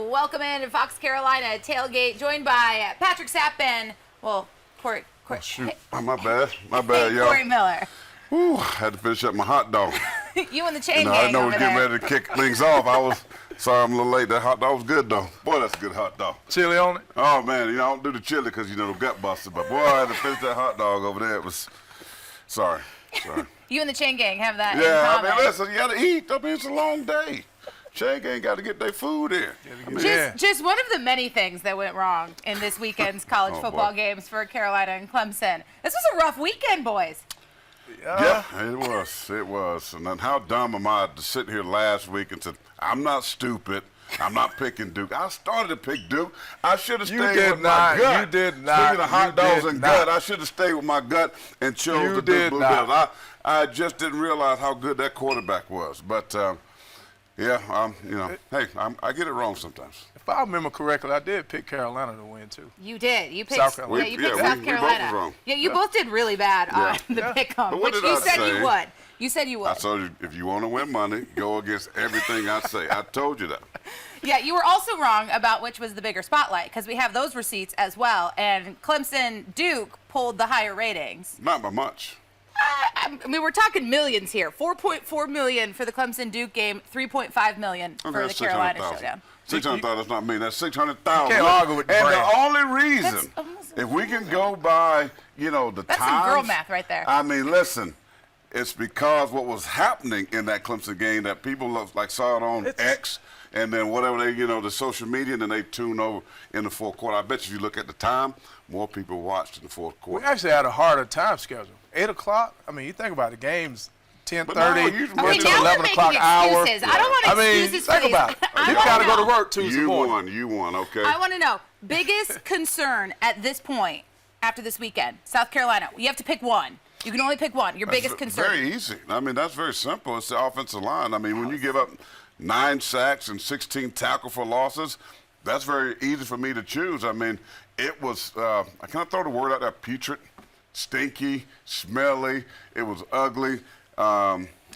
Welcome in to Fox Carolina Tailgate, joined by Patrick Sapp, Corey. Oh, shoot. My bad, y'all. Corey Miller. Whew, had to finish up my hot dog. You and the chain gang I didn't know we over were getting there. ready to kick things off. I was sorry I'm a little late. That hot dog was good, though. Boy, that's a good hot dog. Chili on it? Oh, man, I don't do the chili because, the gut buster. But, boy, I had to finish that hot dog over there. It was, sorry. You and the chain gang have that in Yeah, common. listen, you got to eat. It's a long day. Chain gang got to get their food in. Just one of the many things that went wrong in this weekend's college football games for Carolina and Clemson. This was a rough weekend, boys. Yeah, it was. And then how dumb am I to sit here last week and say, I'm not stupid. I'm not picking Duke. I started to pick Duke. I should have stayed with my gut. You did not. Speaking of hot dogs and gut, I should have stayed with my gut and chose the Duke Blue Devils. I just didn't realize how good that quarterback was. But, hey, I get it wrong sometimes. If I remember correctly, I did pick Carolina to win, too. You did. You picked South Carolina. You picked South Carolina. We both were wrong. Yeah, you both did really bad on the pick-em, which you said you would. You said you would. I told you, if you want to win money, go against everything I say. I told you that. Yeah, you were also wrong about which was the bigger spotlight, because we have those receipts as well. And Clemson-Duke pulled the higher ratings. Not by much. I mean, we're talking millions here. $4.4 million for the Clemson-Duke game, $3.5 million for the Carolina showdown. 600,000, that's not me. That's 600,000. Can't argue with the And brand. the only reason, if we can go by, the That's times. some girl math right there. I mean, listen, it's because what was happening in that Clemson game that people saw it on X, and then whatever they, the social media, and then they tune over in the fourth quarter. I bet you, if you look at the time, more people watched in the fourth quarter. We actually had a harder time schedule. 8 o'clock. I mean, you think about it, the game's 10:30 to now 11 o'clock hour. Excuses. I don't want excuses for think these. about it. You got to go to work Tuesday morning. You won, okay. I want to know, biggest concern at this point after this weekend, South Carolina. You have to pick one. You can only pick one. Your biggest concern. Very easy. I mean, that's very simple. It's the offensive line. I mean, when you give up 9 sacks and 16 tackle for losses, that's very easy for me to choose. I mean, it was, I can't throw the word out there, putrid, stinky, smelly. It was ugly.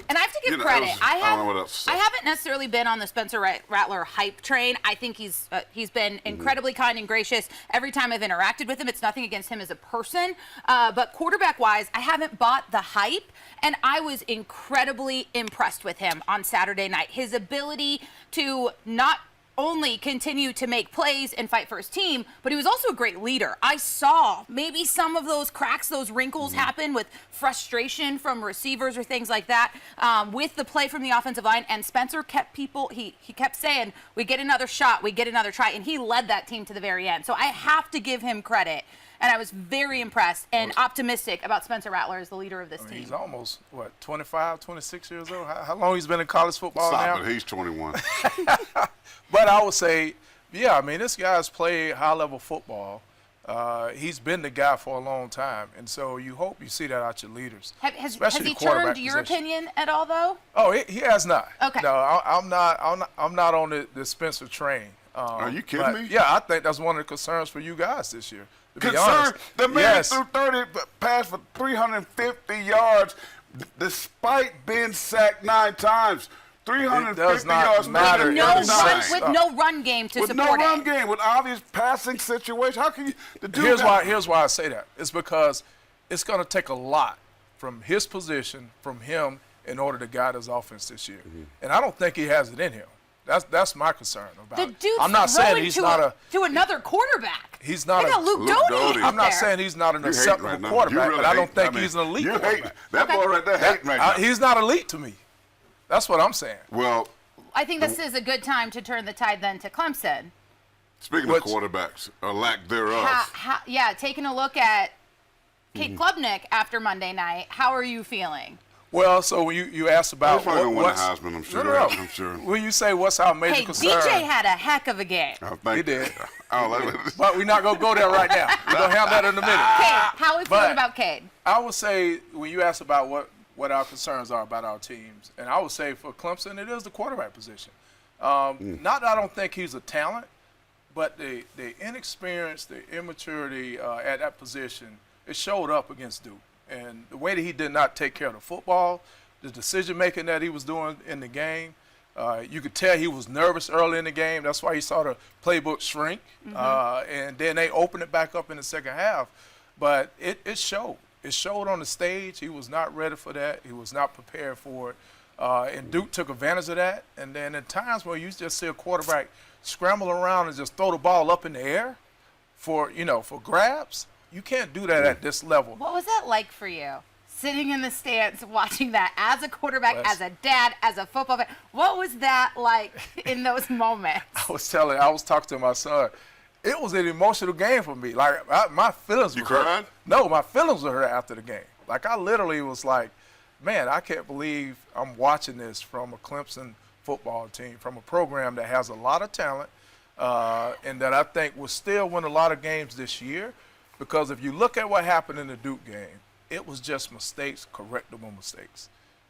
And I have to give credit. I don't know what else to say. I haven't necessarily been on the Spencer Rattler hype train. I think he's been incredibly kind and gracious every time I've interacted with him. It's nothing against him as a person, but quarterback-wise, I haven't bought the hype, and I was incredibly impressed with him on Saturday night. His ability to not only continue to make plays and fight for his team, but he was also a great leader. I saw maybe some of those cracks, those wrinkles happen with frustration from receivers or things like that with the play from the offensive line, and Spencer kept people, he kept saying, we get another shot, we get another try, and he led that team to the very end. So I have to give him credit, and I was very impressed and optimistic about Spencer Rattler as the leader of this team. He's almost, 25, 26 years old? How long he's been in college football now? Stop it, he's 21. But I would say, this guy's played high-level football. He's been the guy for a long time, and so you hope you see that out your leaders. Has he turned your opinion at all, though? Oh, he has not. Okay. No, I'm not on the Spencer train. Are you kidding me? Yeah, I think that's one of the concerns for you guys this year. Concern? The man threw 30, passed for 350 yards, despite being sacked 9 times. 350 yards matter. With no run game to support it. With no run game, with obvious passing situation. How can you do Here's that? why I say that. It's because it's going to take a lot from his position, from him, in order to guide his offense this year. And I don't think he has it in him. That's my concern about it. The dude's I'm not saying he's not to another quarterback. He's not a Luke Doty. I'm not saying he's not an acceptable quarterback, but I don't think he's an elite quarterback. That boy right there hating right now. He's not elite to me. That's what I'm saying. Well, I think this is a good time to turn the tide then to Clemson. Speaking of quarterbacks, or lack thereof. Taking a look at Kate Klubnik after Monday night, how are you feeling? Well, so when you asked about He's probably going to win the Heisman, I'm sure. No. I'm sure. When you say what's our major concern. DJ had a heck of a game. He did. But we're not going to go there right now. We're going to have that in a minute. Cade, how are we feeling about Cade? I would say when you asked about what our concerns are about our teams, and I would say for Clemson, it is the quarterback position. Not that I don't think he's a talent, but the inexperience, the immaturity at that position, it showed up against Duke. And the way that he did not take care of the football, the decision-making that he was doing in the game, You could tell he was nervous early in the game. That's why you saw the playbook shrink. And then they opened it back up in the second half. But it showed. It showed on the stage. He was not ready for that. He was not prepared for it. And Duke took advantage of that. And then at times where you just see a quarterback scramble around and just throw the ball up in the air for grabs, you can't do that at this level. What was that like for you? Sitting in the stands watching that as a quarterback, as a dad, as a football fan. What was that like in those moments? I was talking to my son. It was an emotional game for me. Like, my feelings were hurt. cried? No, my feelings were hurt after the game. Like, I literally was like, man, I can't believe I'm watching this from a Clemson football team, from a program that has a lot of talent and that I think will still win a lot of games this year. Because if you look at what happened in the Duke game, it was just mistakes, correctable mistakes.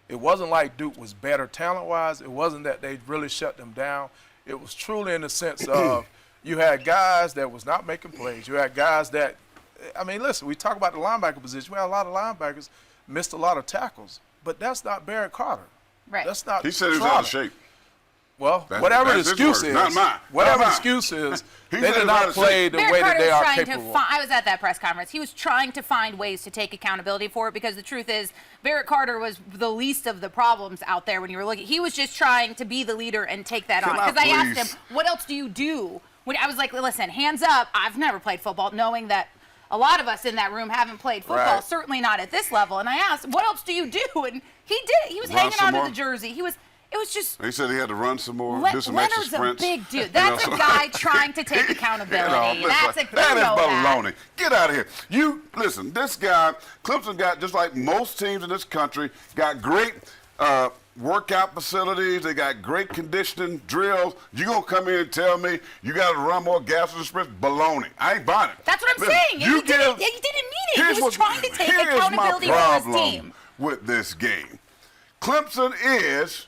It wasn't like Duke was better talent-wise. It wasn't that they really shut them down. It was truly in the sense of you had guys that was not making plays. You had guys that, I mean, listen, we talk about the linebacker position. We had a lot of linebackers missed a lot of tackles, but that's not Barrett Carter. Right. That's not He said he was Trotter. out of shape. Well, That's whatever the his excuse word, is, not mine. whatever Not the mine. excuse is, He they said he did was not out of play shape. the Barrett way that Carter they was are trying capable. I was at that press conference. He was trying to find ways to take accountability for it because the truth is Barrett Carter was the least of the problems out there when you were looking. He was just trying to be the leader and take that on. Can I Because I asked please- him, what else do you do? When I was like, listen, hands up. I've never played football, knowing that a lot of us in that room haven't played football, Right. certainly not at this level. And I asked, what else do you do? And he did it. He was Run hanging some onto more? the jersey. It was just. He said he had to run some more, do some extra Leonard's a sprints. big dude. That's a guy trying to take accountability. Listen, That's a that is that. baloney. Get out of here. You listen. This guy, Clemson got just like most teams in this country, got great workout facilities. They got great conditioning drills. You gonna come in and tell me you got to run more gas in the sprints? Baloney. I ain't buying it. That's what I'm Listen, saying. He didn't mean it. He was trying to take accountability for his team. With this game, Clemson is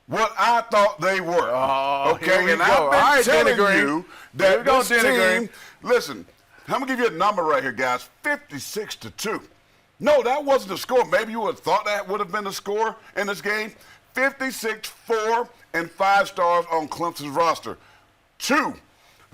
what I thought they were. Oh, here okay, we and go. I've All been right, telling Denny you Green. that Here we go, this Denny Green. team. Listen, I'm gonna give you a number right here, guys. 56-2. No, that wasn't the score. Maybe you would have thought that would have been the score in this game. 56, 4, and 5 stars on Clemson's roster. 2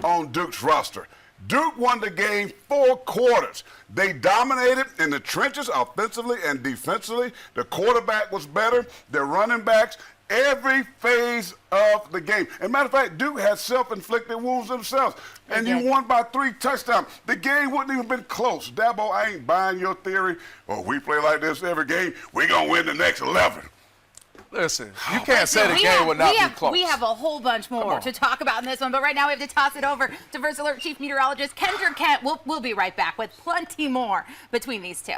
on Duke's roster. Duke won the game 4 quarters. They dominated in the trenches offensively and defensively. The quarterback was better. Their running backs, every phase of the game. As a matter of fact, Duke had self-inflicted wounds themselves. And you won by 3 touchdowns. The game wouldn't even been close. Dabo, I ain't buying your theory. Oh, we play like this every game, we're going to win the next 11. Listen, you can't say the game would not be close. We have a whole bunch more to talk about in this one, but right now we have to toss it over to First Alert Chief Meteorologist Kendra Kent. We'll be right back with plenty more between these two.